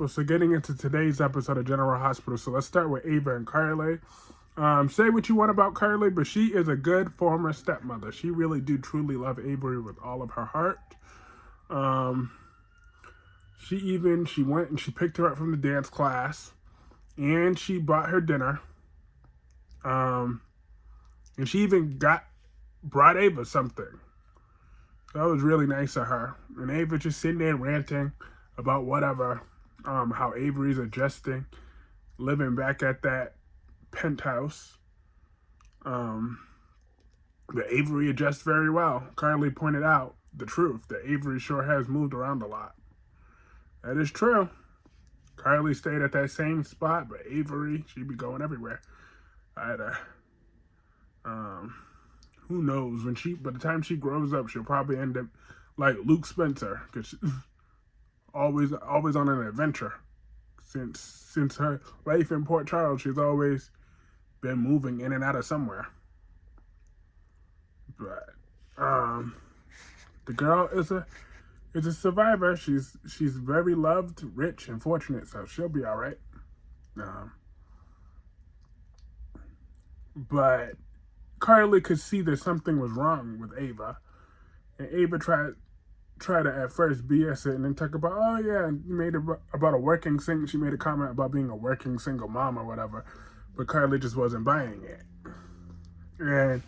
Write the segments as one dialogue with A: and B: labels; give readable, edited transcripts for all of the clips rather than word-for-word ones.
A: So getting into today's episode of General Hospital. So let's start with Ava and Carly. Say what you want about Carly, but she is a good former stepmother. She really do truly love Avery with all of her heart. Um, she went and she picked her up from the dance class, and she bought her dinner. Um, and she even brought Ava something. That was really nice of her. And Ava just sitting there ranting about whatever, how Avery's adjusting, living back at that penthouse. That Avery adjusts very well. Carly pointed out the truth that Avery sure has moved around a lot. That is true. Carly stayed at that same spot, but Avery, she'd be going everywhere. I had a, who knows, by the time she grows up, she'll probably end up like Luke Spencer, because she's always on an adventure. Since her life in Port Charles, she's always been moving in and out of somewhere. But the girl is a survivor. She's very loved, rich, and fortunate, so she'll be all right. But Carly could see that something was wrong with Ava, and Ava tried to at first BS it and then talk about, oh yeah, and made it about a working single. She made a comment about being a working single mom or whatever, but Carly just wasn't buying it. And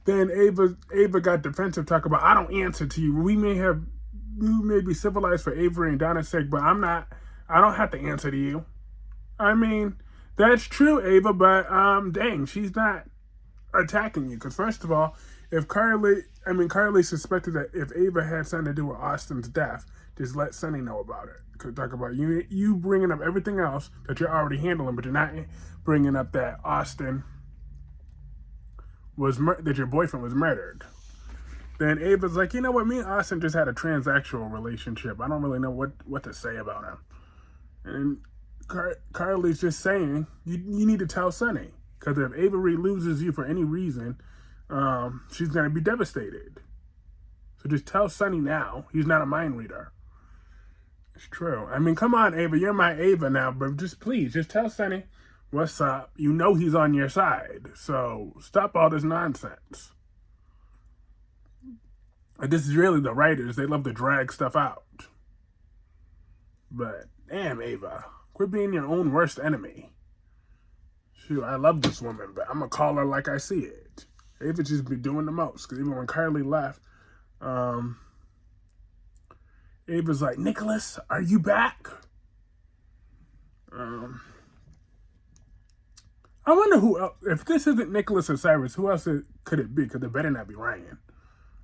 A: then Ava got defensive, talk about, I don't answer to you. You may be civilized for Avery and Donna's sake, but I don't have to answer to you. I mean, that's true, Ava, but dang, she's not attacking you. Because first of all, Carly suspected that if Ava had something to do with Austin's death, just let Sonny know about it. Could talk about you bringing up everything else that you're already handling, but you're not bringing up that that your boyfriend was murdered. Then Ava's like, you know what, me and Austin just had a transactional relationship. I don't really know what to say about him. And Carly's just saying, you need to tell Sonny. Because if Avery loses you for any reason, she's going to be devastated. So just tell Sonny now. He's not a mind reader. It's true. I mean, come on, Ava. You're my Ava now. But please, just tell Sonny what's up. You know he's on your side. So stop all this nonsense. This is really the writers. They love to drag stuff out. But damn, Ava. Quit being your own worst enemy. Shoot, I love this woman, but I'm going to call her like I see it. Ava just be doing the most. Because even when Carly left, Ava's like, Nicholas, are you back? I wonder who else. If this isn't Nicholas and Cyrus, who else could it be? Because it better not be Ryan.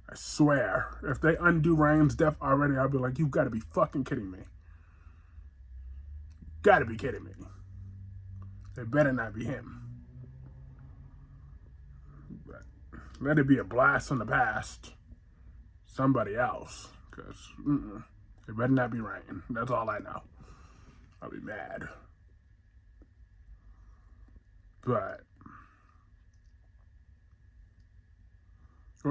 A: I swear. If they undo Ryan's death already, I'll be like, you've got to be fucking kidding me. Got to be kidding me. It better not be him. But let it be a blast from the past. Somebody else. Because it better not be Ryan. That's all I know. I'll be mad. But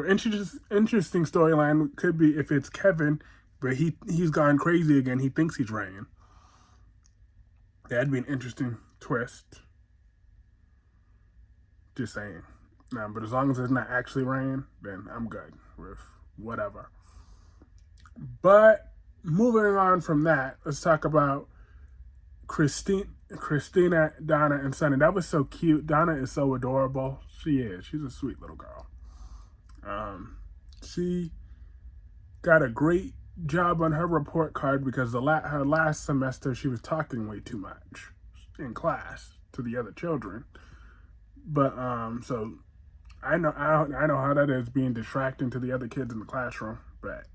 A: interesting storyline could be if it's Kevin, but he's gone crazy again. He thinks he's Ryan. That'd be an interesting twist. Just saying. No, but as long as it's not actually Ryan, then I'm good with whatever. But moving on from that, let's talk about Christina, Donna, and Sonny. That was so cute. Donna is so adorable. She is. She's a sweet little girl. She got a great job on her report card because her last semester she was talking way too much in class to the other children. But so I know how that is, being distracting to the other kids in the classroom. But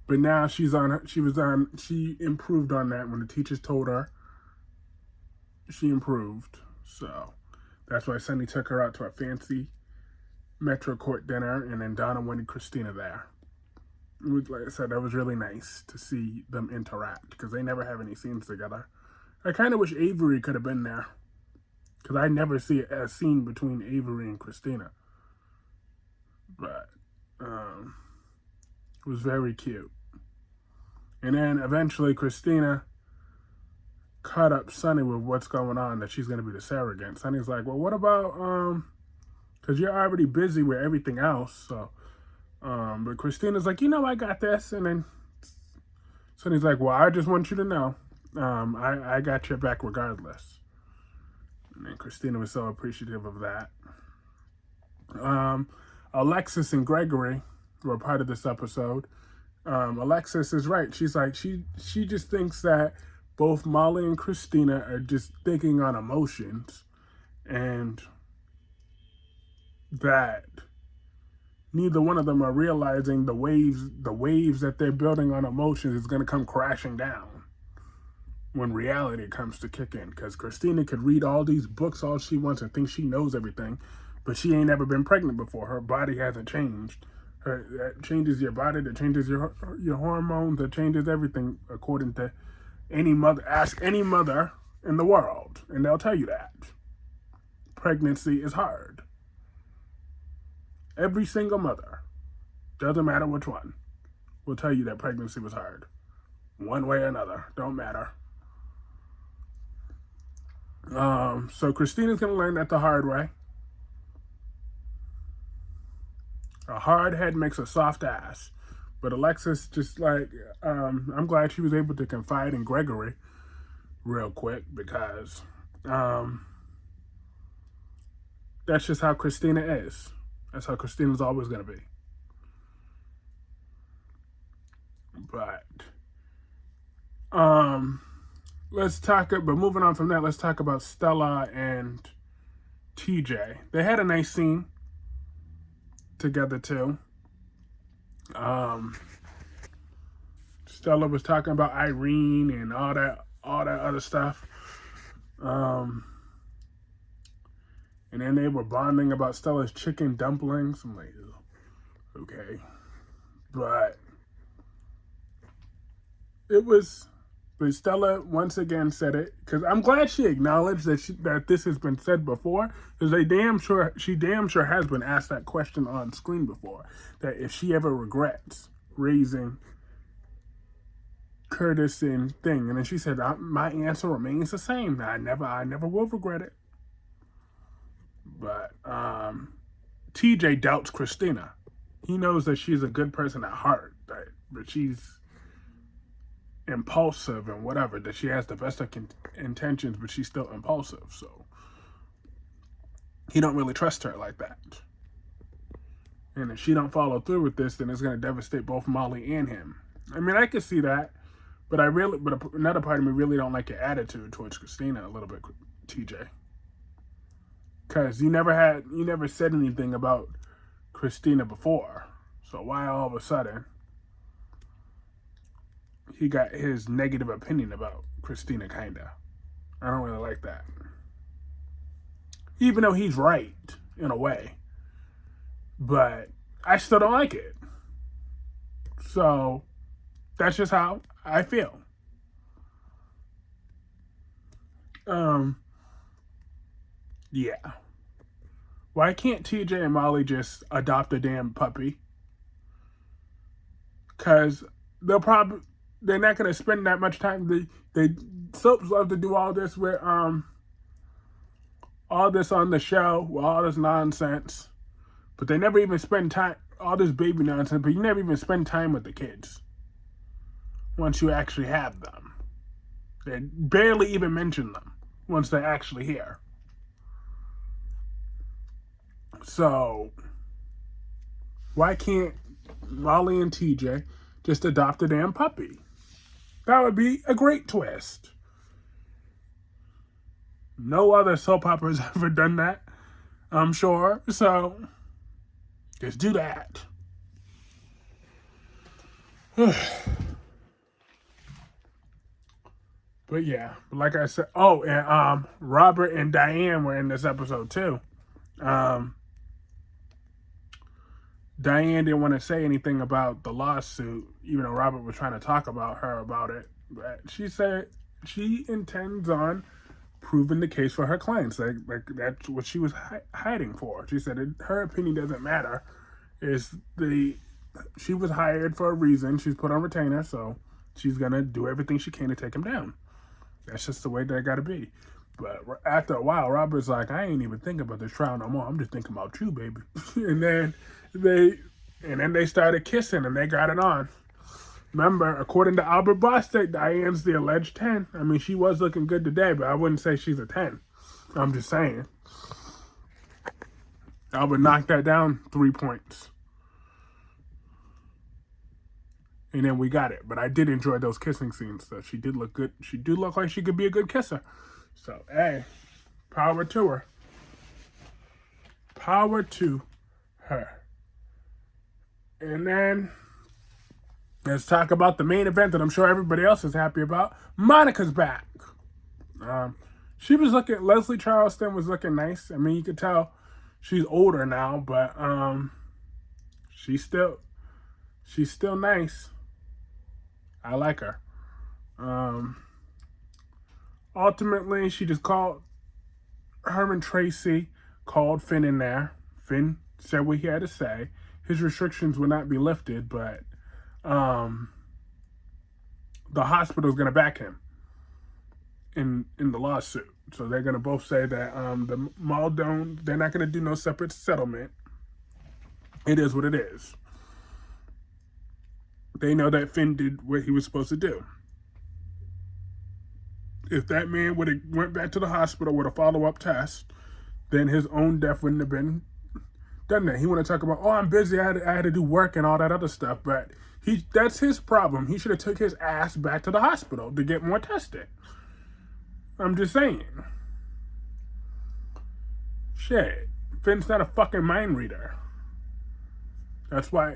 A: now she improved on that when the teachers told her. She improved. So that's why Sonny took her out to a fancy Metro Court dinner, and then Donna wanted Christina there. Like I said, that was really nice to see them interact because they never have any scenes together. I kind of wish Avery could have been there because I never see a scene between Avery and Christina. But it was very cute. And then eventually Christina caught up Sonny with what's going on, that she's going to be the surrogate. Sonny's like, well, what about, because you're already busy with everything else. So, but Christina's like, I got this. And then Sonny's like, well, I just want you to know, I got your back regardless. And Christina was so appreciative of that. Alexis and Gregory were part of this episode. Alexis is right. She's like, she just thinks that both Molly and Christina are just thinking on emotions, and that neither one of them are realizing the waves that they're building on emotions is going to come crashing down when reality comes to kick in. Because Christina could read all these books all she wants and think she knows everything, but she ain't ever been pregnant before. Her body hasn't changed. That changes your body, that changes your hormones, that changes everything, according to any mother. Ask any mother in the world, and they'll tell you that. Pregnancy is hard. Every single mother, doesn't matter which one, will tell you that pregnancy was hard. One way or another, don't matter. So Christina's going to learn that the hard way. A hard head makes a soft ass. But Alexis, just like, I'm glad she was able to confide in Gregory real quick, because that's just how Christina is. That's how Christina's always going to be. But but moving on from that, let's talk about Stella and TJ. They had a nice scene together too. Stella was talking about Irene and all that other stuff. And then they were bonding about Stella's chicken dumplings. I'm like, okay. But but Stella once again said it, because I'm glad she acknowledged that this has been said before, because she damn sure has been asked that question on screen before, that if she ever regrets raising Curtis and Thing, and then she said, my answer remains the same. I never will regret it. But TJ doubts Christina. He knows that she's a good person at heart, but she's impulsive and whatever, that she has the best of intentions, but she's still impulsive. So he don't really trust her like that. And if she don't follow through with this, then it's going to devastate both Molly and him. I mean, I can see that, but another part of me really don't like your attitude towards Christina a little bit, TJ. Because you never said anything about Christina before. So why all of a sudden he got his negative opinion about Christina, kinda? I don't really like that. Even though he's right, in a way. But I still don't like it. So that's just how I feel. Yeah. Why can't TJ and Molly just adopt a damn puppy? Because they're not going to spend that much time. They soaps love to do all this with all this on the show, with all this nonsense, but they never even spend time, all this baby nonsense, but you never even spend time with the kids once you actually have them. They barely even mention them once they're actually here. So why can't Molly and TJ just adopt a damn puppy? That would be a great twist. No other soap opera has ever done that, I'm sure. So just do that. But yeah, like I said, and Robert and Diane were in this episode too. Diane didn't want to say anything about the lawsuit, even though Robert was trying to talk about her about it. But she said she intends on proving the case for her clients. Like that's what she was hiding for. She said her opinion doesn't matter. She was hired for a reason. She's put on retainer, so she's going to do everything she can to take him down. That's just the way that it got to be. But after a while, Robert's like, I ain't even thinking about this trial no more. I'm just thinking about you, baby. And then they started kissing and they got it on. Remember, according to Albert Bostic, Diane's the alleged 10. I mean, she was looking good today, but I wouldn't say she's a 10. I'm just saying. Albert knocked that down 3 points. And then we got it. But I did enjoy those kissing scenes, though. She did look good. She did look like she could be a good kisser. So, hey, power to her. Power to her. And then let's talk about the main event that I'm sure everybody else is happy about. Monica's back. She was looking, Leslie Charleston was looking nice. I mean, you could tell she's older now, but she's still nice. I like her. Ultimately, she just called her and Tracy, called Finn in there. Finn said what he had to say. His restrictions will not be lifted, but the hospital's going to back him in the lawsuit. So they're going to both say that the mall they're not going to do no separate settlement. It is what it is. They know that Finn did what he was supposed to do. If that man would have went back to the hospital with a follow-up test, then his own death wouldn't have been done that. He want to talk about, oh, I'm busy, I had to do work and all that other stuff, but that's his problem. He should have took his ass back to the hospital to get more tested. I'm just saying. Shit. Finn's not a fucking mind reader. That's why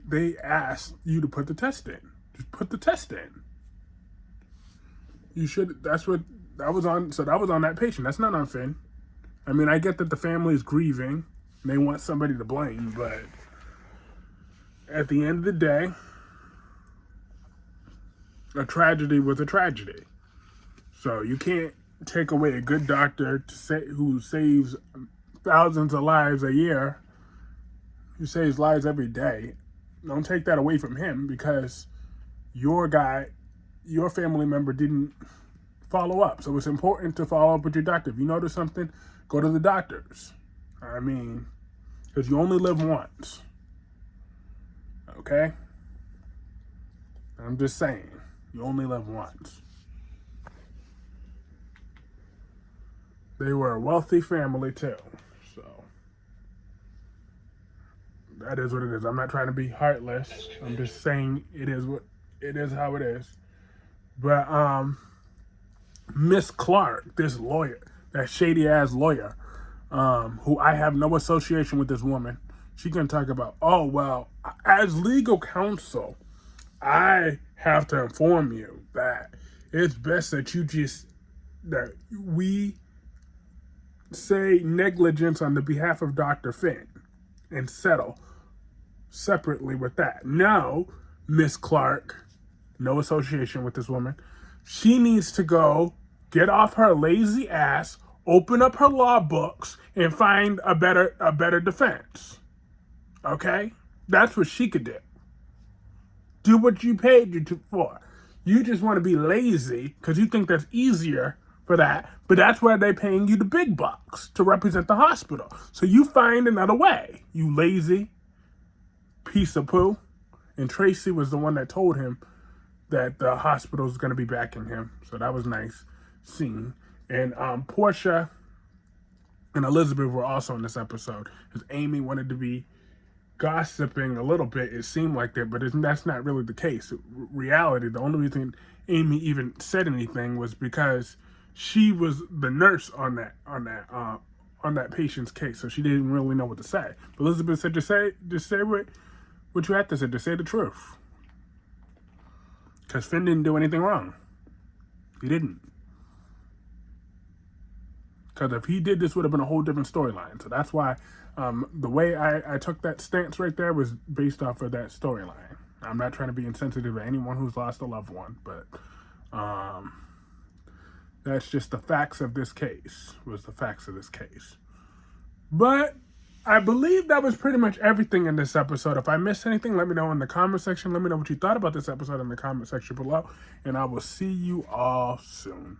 A: they asked you to put the test in. Just put the test in. You should, that was on that patient. That's not on Finn. I mean, I get that the family is grieving and they want somebody to blame, but at the end of the day, a tragedy was a tragedy. So you can't take away a good doctor who saves thousands of lives a year, who saves lives every day. Don't take that away from him because your family member didn't follow up. So it's important to follow up with your doctor. If you notice something, go to the doctors. I mean, because you only live once. Okay? I'm just saying, you only live once. They were a wealthy family too. So that is what it is. I'm not trying to be heartless. I'm just saying it is how it is. But Miss Clark, this lawyer, that shady ass lawyer, who I have no association with this woman, she can talk about, oh well, as legal counsel, I have to inform you that it's best that we say negligence on the behalf of Dr. Finn and settle separately with that. No, Miss Clark, no association with this woman. She needs to go get off her lazy ass, open up her law books, and find a better defense. Okay? That's what she could do. Do what you paid you for. You just want to be lazy because you think that's easier for that, but that's why they're paying you the big bucks to represent the hospital. So you find another way, you lazy piece of poo. And Tracy was the one that told him that the hospital is going to be backing him. So that was nice scene. And Portia and Elizabeth were also in this episode because Amy wanted to be gossiping a little bit. It seemed like that, but that's not really the case. Reality, the only reason Amy even said anything was because she was the nurse on that patient's case, so she didn't really know what to say. But Elizabeth said, just say what you have to say. Just say the truth, because Finn didn't do anything wrong. He didn't. Because if he did, this would have been a whole different storyline. So that's why the way I took that stance right there was based off of that storyline. I'm not trying to be insensitive to anyone who's lost a loved one, but that's just the facts of this case. But I believe that was pretty much everything in this episode. If I missed anything, let me know in the comment section. Let me know what you thought about this episode in the comment section below. And I will see you all soon.